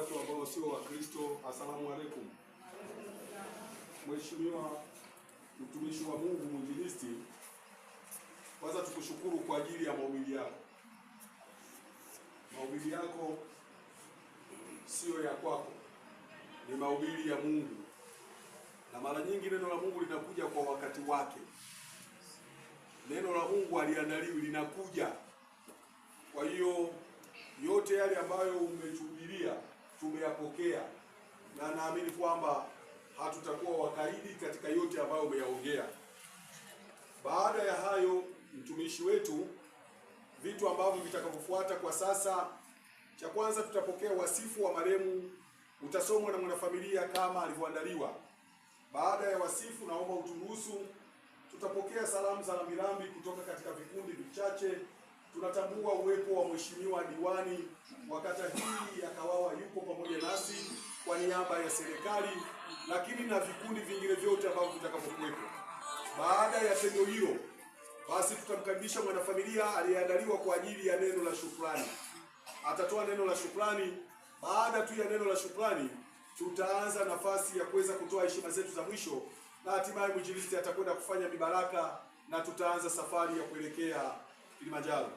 watu ambao sio Wakristo, asalamu alaykum. Mheshimiwa mtumishi wa Mungu mwinjilisti, kwanza tukushukuru kwa ajili ya mahubiri yako. Mahubiri yako sio ya kwako, ni mahubiri ya Mungu, na mara nyingi neno la Mungu linakuja kwa wakati wake. Neno la Mungu haliandaliwi, linakuja. Kwa hiyo yote yale ambayo umetuhubiria tumeyapokea, na naamini kwamba hatutakuwa wakaidi katika yote ambayo umeyaongea. Baada ya hayo, mtumishi wetu, vitu ambavyo vitakavyofuata kwa sasa, cha kwanza tutapokea wasifu wa marehemu, utasomwa na mwanafamilia kama alivyoandaliwa. Baada ya wasifu, naomba uturuhusu tutapokea salamu za rambirambi kutoka katika vikundi vichache. Tunatambua uwepo wa mheshimiwa diwani wa kata hii ya Kawawa, yupo pamoja nasi kwa niaba ya serikali, lakini na vikundi vingine vyote ambavyo vitakavyokuwepo. Baada ya tendo hilo, basi tutamkaribisha mwanafamilia aliyeandaliwa kwa ajili ya neno la shukrani. Atatoa neno la shukrani. Baada tu ya neno la shukrani, tutaanza nafasi ya kuweza kutoa heshima zetu za mwisho, na hatimaye mwinjilisti atakwenda kufanya mibaraka na tutaanza safari ya kuelekea Kilimanjaro.